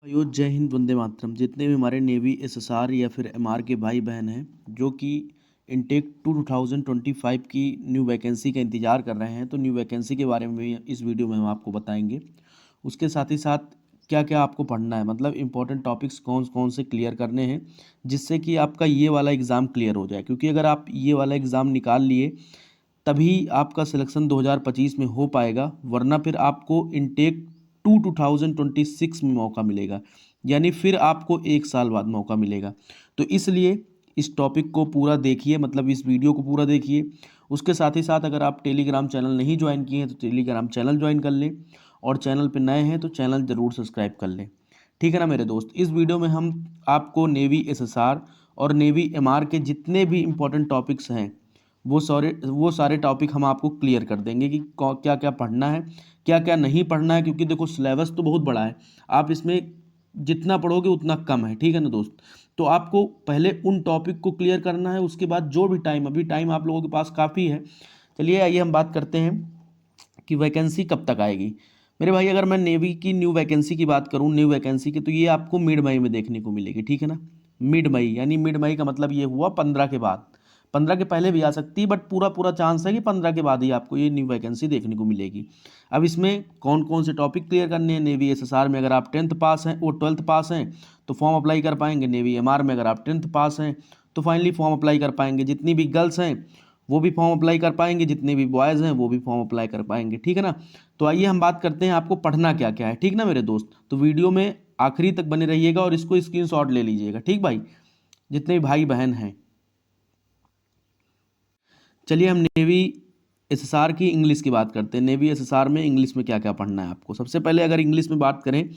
भाइयों जय हिंद वंदे मातरम। जितने भी हमारे नेवी एसएसआर या फिर एमआर के भाई बहन हैं जो कि इनटेक 2025 की न्यू वैकेंसी का इंतज़ार कर रहे हैं, तो न्यू वैकेंसी के बारे में भी इस वीडियो में हम आपको बताएंगे। उसके साथ ही साथ क्या क्या आपको पढ़ना है, मतलब इंपॉर्टेंट टॉपिक्स कौन कौन से क्लियर करने हैं जिससे कि आपका ये वाला एग्ज़ाम क्लियर हो जाए। क्योंकि अगर आप ये वाला एग्ज़ाम निकाल लिए तभी आपका सिलेक्शन 2025 में हो पाएगा, वरना फिर आपको इनटेक 2026 में मौका मिलेगा, यानी फिर आपको 1 साल बाद मौका मिलेगा। तो इसलिए इस टॉपिक को पूरा देखिए, मतलब इस वीडियो को पूरा देखिए। उसके साथ ही साथ अगर आप टेलीग्राम चैनल नहीं ज्वाइन किए हैं तो टेलीग्राम चैनल ज्वाइन कर लें, और चैनल पर नए हैं तो चैनल ज़रूर सब्सक्राइब कर लें। ठीक है ना मेरे दोस्त। इस वीडियो में हम आपको नेवी एसएसआर और नेवी एमआर के जितने भी इम्पोर्टेंट टॉपिक्स हैं वो सारे टॉपिक हम आपको क्लियर कर देंगे कि क्या क्या पढ़ना है, क्या क्या नहीं पढ़ना है। क्योंकि देखो सिलेबस तो बहुत बड़ा है, आप इसमें जितना पढ़ोगे उतना कम है। ठीक है ना दोस्त। तो आपको पहले उन टॉपिक को क्लियर करना है, उसके बाद जो भी टाइम, अभी टाइम आप लोगों के पास काफ़ी है। चलिए आइए हम बात करते हैं कि वैकेंसी कब तक आएगी। मेरे भाई अगर मैं नेवी की न्यू वैकेंसी की बात करूं, न्यू वैकेंसी की, तो ये आपको मिड मई में देखने को मिलेगी। ठीक है ना। मिड मई यानी मिड मई का मतलब ये हुआ 15 के बाद। 15 के पहले भी आ सकती है, बट पूरा पूरा चांस है कि 15 के बाद ही आपको ये न्यू वैकेंसी देखने को मिलेगी। अब इसमें कौन कौन से टॉपिक क्लियर करने हैं। नेवी एसएसआर में अगर आप 10th पास हैं, वो 12th पास हैं तो फॉर्म अप्लाई कर पाएंगे। नेवी एमआर में अगर आप 10th पास हैं तो फाइनली फॉर्म अप्लाई कर पाएंगे। जितनी भी गर्ल्स हैं वो भी फॉर्म अप्लाई कर पाएंगे, जितने भी बॉयज़ हैं वो भी फॉर्म अप्लाई कर पाएंगे। ठीक है ना। तो आइए हम बात करते हैं आपको पढ़ना क्या क्या है। ठीक ना मेरे दोस्त। तो वीडियो में आखिरी तक बने रहिएगा और इसको स्क्रीनशॉट ले लीजिएगा। ठीक भाई, जितने भी भाई बहन हैं। चलिए हम नेवी एसएसआर की इंग्लिश की बात करते हैं। नेवी एसएसआर में इंग्लिश में क्या क्या पढ़ना है आपको। सबसे पहले अगर इंग्लिश में बात करें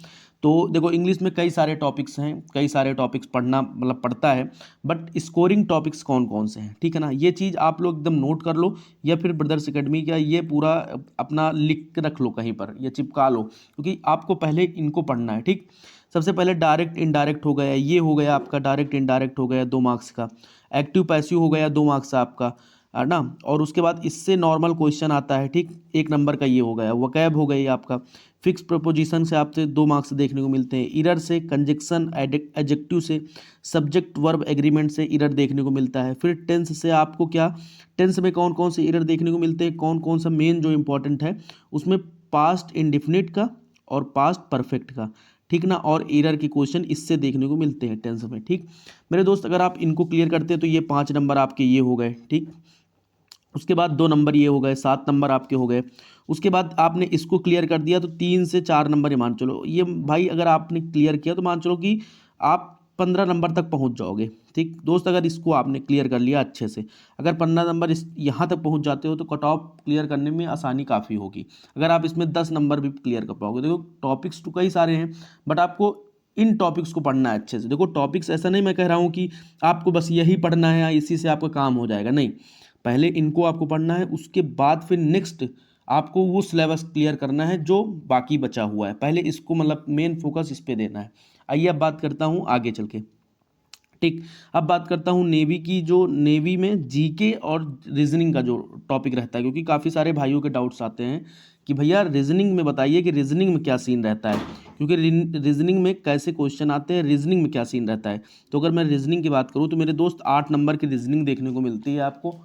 तो देखो इंग्लिश में कई सारे टॉपिक्स हैं, कई सारे टॉपिक्स पढ़ना मतलब पढ़ता है, बट स्कोरिंग टॉपिक्स कौन कौन से हैं। ठीक है ना। ये चीज़ आप लोग एकदम नोट कर लो, या फिर ब्रदर्स एकेडमी का ये पूरा अपना लिख के रख लो कहीं पर या चिपका लो, क्योंकि आपको पहले इनको पढ़ना है। ठीक। सबसे पहले डायरेक्ट इनडायरेक्ट हो गया, ये हो गया आपका डायरेक्ट इनडायरेक्ट हो गया 2 मार्क्स का। एक्टिव पैसिव हो गया 2 मार्क्स आपका, है ना। और उसके बाद इससे नॉर्मल क्वेश्चन आता है। ठीक। 1 नंबर का ये हो गया। वकैब हो गई आपका। फिक्स प्रपोजिशन से आपसे 2 मार्क्स देखने को मिलते हैं। इरर से, कंजक्शन एडजेक्टिव से, सब्जेक्ट वर्ब एग्रीमेंट से इरर देखने को मिलता है। फिर टेंस से आपको क्या, टेंस में कौन कौन से इरर देखने को मिलते हैं, कौन कौन सा मेन जो इंपॉर्टेंट है उसमें पास्ट इंडिफिनिट का और पास्ट परफेक्ट का। ठीक ना। और एरर के क्वेश्चन इससे देखने को मिलते हैं टेंस में। ठीक मेरे दोस्त, अगर आप इनको क्लियर करते हैं तो ये 5 नंबर आपके ये हो गए। ठीक। उसके बाद 2 नंबर ये हो गए, 7 नंबर आपके हो गए। उसके बाद आपने इसको क्लियर कर दिया तो 3 से 4 नंबर ही मान चलो ये भाई, अगर आपने क्लियर किया तो मान चलो कि आप 15 नंबर तक पहुंच जाओगे। ठीक दोस्त, अगर इसको आपने क्लियर कर लिया अच्छे से, अगर 15 नंबर इस यहाँ तक पहुंच जाते हो तो कट ऑफ क्लियर करने में आसानी काफ़ी होगी। अगर आप इसमें 10 नंबर भी क्लियर कर पाओगे। देखो टॉपिक्स तो कई सारे हैं, बट आपको इन टॉपिक्स को पढ़ना है अच्छे से। देखो टॉपिक्स ऐसा नहीं मैं कह रहा हूँ कि आपको बस यही पढ़ना है या इसी से आपका काम हो जाएगा, नहीं। पहले इनको आपको पढ़ना है, उसके बाद फिर नेक्स्ट आपको वो सिलेबस क्लियर करना है जो बाकी बचा हुआ है। पहले इसको मतलब मेन फोकस इस पे देना है। आइए अब बात करता हूँ आगे चल के। ठीक। अब बात करता हूँ नेवी की। जो नेवी में जीके और रीजनिंग का जो टॉपिक रहता है, क्योंकि काफ़ी सारे भाइयों के डाउट्स आते हैं कि भैया रीजनिंग में बताइए कि रीजनिंग में क्या सीन रहता है, क्योंकि रीजनिंग में कैसे क्वेश्चन आते हैं, रीजनिंग में क्या सीन रहता है। तो अगर मैं रीजनिंग की बात करूँ तो मेरे दोस्त 8 नंबर की रीजनिंग देखने को मिलती है आपको।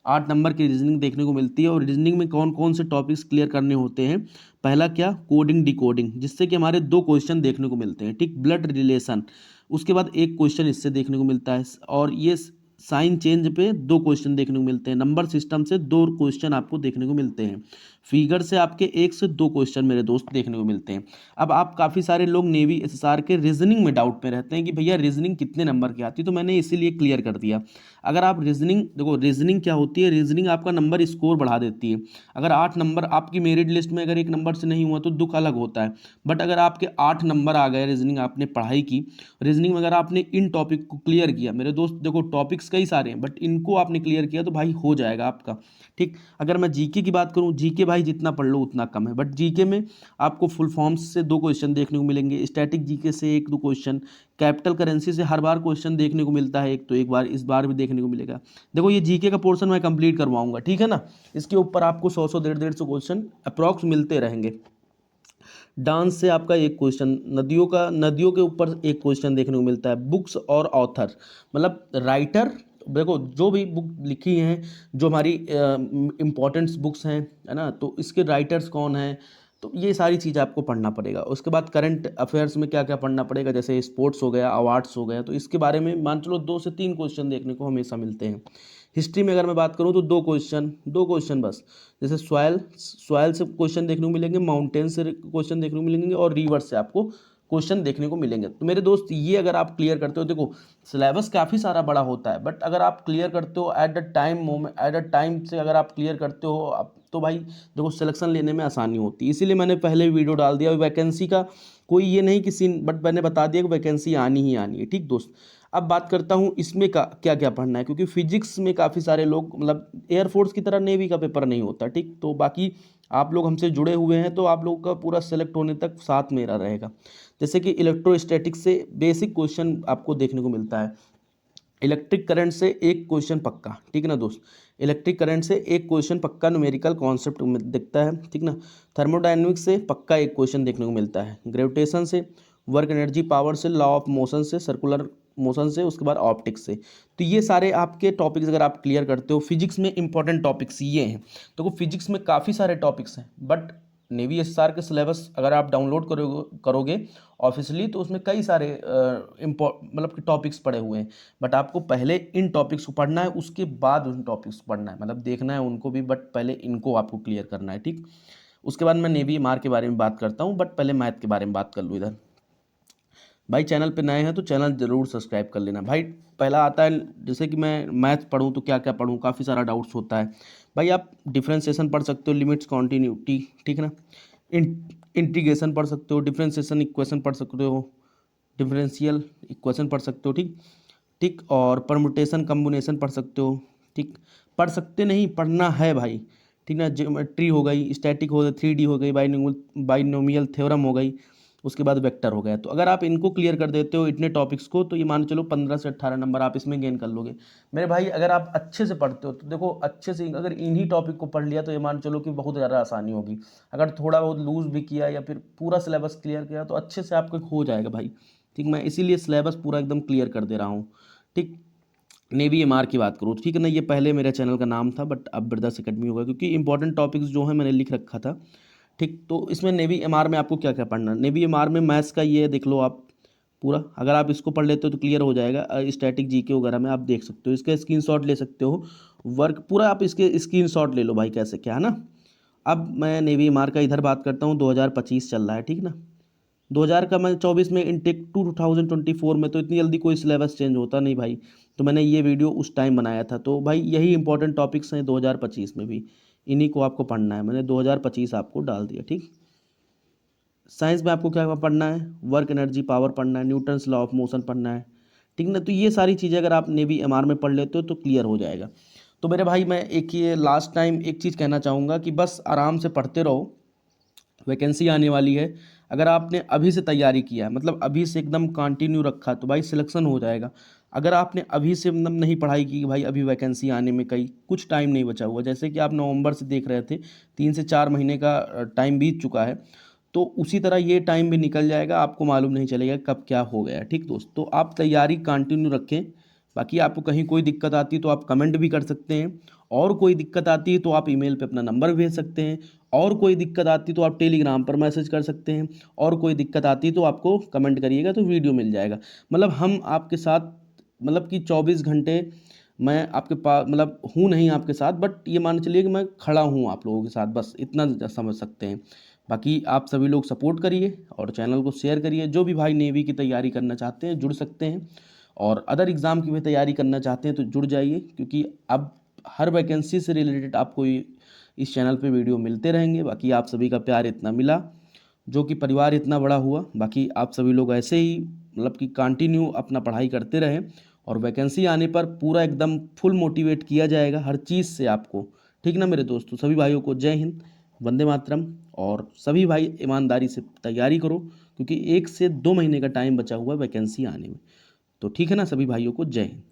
8 नंबर की रीजनिंग देखने को मिलती है। और रीजनिंग में कौन कौन से टॉपिक्स क्लियर करने होते हैं। पहला क्या, कोडिंग डिकोडिंग, जिससे कि हमारे 2 क्वेश्चन देखने को मिलते हैं। ठीक। ब्लड रिलेशन, उसके बाद एक क्वेश्चन इससे देखने को मिलता है। और ये साइन चेंज पे 2 क्वेश्चन देखने को मिलते हैं। नंबर सिस्टम से 2 क्वेश्चन आपको देखने को मिलते हैं। फिगर से आपके 1 से 2 क्वेश्चन मेरे दोस्त देखने को मिलते हैं। अब आप काफ़ी सारे लोग नेवी एसएसआर के रीजनिंग में डाउट में रहते हैं कि भैया रीजनिंग कितने नंबर की आती है, तो मैंने इसीलिए क्लियर कर दिया। अगर आप रीजनिंग, देखो रीजनिंग क्या होती है, रीजनिंग आपका नंबर स्कोर बढ़ा देती है। अगर 8 नंबर आपकी मेरिट लिस्ट में अगर 1 नंबर से नहीं हुआ तो दुख अलग होता है, बट अगर आपके 8 नंबर आ गए, रीजनिंग आपने पढ़ाई की, रीजनिंग में अगर आपने इन टॉपिक को क्लियर किया, मेरे दोस्त देखो टॉपिक्स कई सारे हैं बट इनको आपने क्लियर किया तो भाई हो जाएगा आपका। ठीक। अगर मैं जीके की बात करूं, जीके भाई जितना पढ़ लो उतना कम है, बट जीके में आपको फुल फॉर्म्स से 2 क्वेश्चन देखने को मिलेंगे, स्टैटिक जीके से 1-2 क्वेश्चन, कैपिटल करेंसी से हर बार क्वेश्चन देखने को मिलता है एक, तो एक बार इस बार भी देखने को मिलेगा। देखो ये जीके का पोर्शन मैं कंप्लीट करवाऊंगा। ठीक है ना। इसके ऊपर आपको 100 100 150 150 क्वेश्चन अप्रॉक्स मिलते रहेंगे। डांस से आपका एक क्वेश्चन, नदियों के ऊपर एक क्वेश्चन देखने को मिलता है। बुक्स और ऑथर, मतलब राइटर, देखो जो भी बुक लिखी हैं, जो हमारी इम्पोर्टेंट्स बुक्स हैं, है ना, तो इसके राइटर्स कौन हैं, तो ये सारी चीज़ आपको पढ़ना पड़ेगा। उसके बाद करंट अफेयर्स में क्या क्या पढ़ना पड़ेगा, जैसे स्पोर्ट्स हो गया, अवार्ड्स हो गया, तो इसके बारे में मान चलो 2 से 3 क्वेश्चन देखने को हमेशा मिलते हैं। हिस्ट्री में अगर मैं बात करूँ तो 2 क्वेश्चन बस, जैसे सॉयल से क्वेश्चन देखने को मिलेंगे, माउंटेन से क्वेश्चन देखने को मिलेंगे, और रिवर से आपको क्वेश्चन देखने को मिलेंगे। तो मेरे दोस्त ये अगर आप क्लियर करते हो, देखो सिलेबस काफ़ी सारा बड़ा होता है, बट अगर आप क्लियर करते हो एट द टाइम से अगर आप क्लियर करते हो आप, तो भाई देखो सिलेक्शन लेने में आसानी होती है। इसीलिए मैंने पहले वीडियो डाल दिया, वैकेंसी का कोई ये नहीं कि सीन, बट मैंने बता दिया कि वैकेंसी आनी ही आनी है। ठीक दोस्त, अब बात करता हूँ इसमें का क्या क्या पढ़ना है, क्योंकि फिजिक्स में काफ़ी सारे लोग, मतलब एयरफोर्स की तरह नेवी का पेपर नहीं होता। ठीक, तो बाकी आप लोग हमसे जुड़े हुए हैं, तो आप लोगों का पूरा सेलेक्ट होने तक साथ मेरा रहेगा। जैसे कि इलेक्ट्रोस्टैटिक्स से बेसिक क्वेश्चन आपको देखने को मिलता है। इलेक्ट्रिक करंट से एक क्वेश्चन पक्का, ठीक है ना दोस्त, इलेक्ट्रिक करंट से एक क्वेश्चन पक्का न्यूमेरिकल कॉन्सेप्ट में दिखता है, ठीक ना। थर्मोडायनेमिक्स से पक्का एक क्वेश्चन देखने को मिलता है। ग्रेविटेशन से, वर्क एनर्जी पावर से, लॉ ऑफ मोशन से, सर्कुलर मोशन से, उसके बाद ऑप्टिक्स से। तो ये सारे आपके टॉपिक्स अगर आप क्लियर करते हो, फिजिक्स में इंपॉर्टेंट टॉपिक्स ये हैं। तो फिजिक्स में काफ़ी सारे टॉपिक्स हैं, बट नेवी एसएसआर के सिलेबस अगर आप डाउनलोड करोगे ऑफिशियली, तो उसमें कई सारे मतलब कि टॉपिक्स पड़े हुए हैं। बट आपको पहले इन टॉपिक्स को पढ़ना है, उसके बाद उन टॉपिक्स को पढ़ना है, मतलब देखना है उनको भी, बट पहले इनको आपको क्लियर करना है। ठीक, उसके बाद मैं नेवी एमआर के बारे में बात करता हूँ, बट पहले मैथ के बारे में बात कर लूँ इधर। भाई चैनल पे नए हैं तो चैनल ज़रूर सब्सक्राइब कर लेना भाई। पहला आता है, जैसे कि मैं मैथ पढ़ूँ तो क्या क्या पढ़ूँ, काफ़ी सारा डाउट्स होता है भाई। आप डिफरेंशिएशन पढ़ सकते हो, लिमिट्स, कॉन्टिन्यूटी, ठीक है ना, इंटीग्रेशन पढ़ सकते हो, डिफरेंशिएशन इक्वेशन पढ़ सकते हो, डिफरेंशियल इक्वेशन पढ़ सकते हो, ठीक ठीक, और परमुटेशन कम्बिनेशन पढ़ सकते हो। ठीक, पढ़ सकते नहीं, पढ़ना है भाई, ठीक ना। ज्योमेट्री हो गई, स्टैटिक हो गई, 3D हो गई, बाइनोमियल थ्योरम हो गई, उसके बाद वेक्टर हो गया। तो अगर आप इनको क्लियर कर देते हो, इतने टॉपिक्स को, तो ये मान चलो 15 से 18 नंबर आप इसमें गेन कर लोगे मेरे भाई। अगर आप अच्छे से पढ़ते हो तो देखो, अच्छे से अगर इन्हीं टॉपिक को पढ़ लिया तो ये मान चलो कि बहुत ज़्यादा आसानी होगी। अगर थोड़ा बहुत लूज भी किया या फिर पूरा सिलेबस क्लियर किया तो अच्छे से आपको हो जाएगा भाई। ठीक, मैं इसीलिए सिलेबस पूरा एकदम क्लियर कर दे रहा हूँ। ठीक, नेवी एमआर की बात करूँ, ठीक है ना, ये पहले मेरे चैनल का नाम था, बट अब ब्रदर्स एकेडमी होगा, क्योंकि इंपॉर्टेंट टॉपिक्स जो है मैंने लिख रखा था। ठीक, तो इसमें नेवी एमआर में आपको क्या क्या पढ़ना है, नेवी एमआर में मैथ्स का ये देख लो आप पूरा, अगर आप इसको पढ़ लेते हो तो क्लियर हो जाएगा। स्टैटिक जीके वगैरह में आप देख सकते हो, इसका स्क्रीनशॉट ले सकते हो, वर्क पूरा आप इसके स्क्रीनशॉट ले लो भाई, कैसे क्या है ना। अब मैं नेवी एमआर का इधर बात करता हूँ, 2025 चल रहा है, ठीक ना। 2000 का मैं 24 में इनटेक 2024 में, तो इतनी जल्दी कोई सिलेबस चेंज होता नहीं भाई। तो मैंने ये वीडियो उस टाइम बनाया था, तो भाई यही इंपॉर्टेंट टॉपिक्स हैं 2025 में भी, इन्हीं को आपको पढ़ना है। मैंने 2025 आपको डाल दिया। ठीक, साइंस में आपको क्या पढ़ना है, वर्क एनर्जी पावर पढ़ना है, न्यूटन्स लॉ ऑफ मोशन पढ़ना है, ठीक ना। तो ये सारी चीज़ें अगर आप नेवी एमआर में पढ़ लेते हो तो क्लियर हो जाएगा। तो मेरे भाई मैं एक ये लास्ट टाइम एक चीज़ कहना चाहूँगा कि बस आराम से पढ़ते रहो, वैकेंसी आने वाली है। अगर आपने अभी से तैयारी किया है, मतलब अभी से एकदम कंटिन्यू रखा, तो भाई सिलेक्शन हो जाएगा। अगर आपने अभी से मतलब नहीं पढ़ाई की कि भाई अभी वैकेंसी आने में कई कुछ टाइम नहीं बचा हुआ, जैसे कि आप नवंबर से देख रहे थे, 3 से 4 महीने का टाइम बीत चुका है, तो उसी तरह ये टाइम भी निकल जाएगा, आपको मालूम नहीं चलेगा कब क्या हो गया। ठीक दोस्त, तो आप तैयारी कंटिन्यू रखें। बाकी आपको कहीं कोई दिक्कत आती है तो आप कमेंट भी कर सकते हैं, और कोई दिक्कत आती है तो आप ईमेल पे अपना नंबर भेज सकते हैं, और कोई दिक्कत आती तो आप टेलीग्राम पर मैसेज कर सकते हैं, और कोई दिक्कत आती तो आपको कमेंट करिएगा तो वीडियो मिल जाएगा। मतलब हम आपके साथ, मतलब कि 24 घंटे मैं आपके पास, मतलब हूँ नहीं आपके साथ, बट ये मान चलिए कि मैं खड़ा हूँ आप लोगों के साथ, बस इतना समझ सकते हैं। बाकी आप सभी लोग सपोर्ट करिए और चैनल को शेयर करिए। जो भी भाई नेवी की तैयारी करना चाहते हैं जुड़ सकते हैं, और अदर एग्ज़ाम की भी तैयारी करना चाहते हैं तो जुड़ जाइए, क्योंकि अब हर वैकेंसी से रिलेटेड आपको इस चैनल पे वीडियो मिलते रहेंगे। बाकी आप सभी का प्यार इतना मिला, जो कि परिवार इतना बड़ा हुआ। बाकी आप सभी लोग ऐसे ही मतलब कि कंटिन्यू अपना पढ़ाई करते रहें, और वैकेंसी आने पर पूरा एकदम फुल मोटिवेट किया जाएगा हर चीज़ से आपको। ठीक ना मेरे दोस्तों, सभी भाइयों को जय हिंद, वंदे मातरम। और सभी भाई ईमानदारी से तैयारी करो, क्योंकि 1 से 2 महीने का टाइम बचा हुआ है वैकेंसी आने में। तो ठीक है ना, सभी भाइयों को जय हिंद।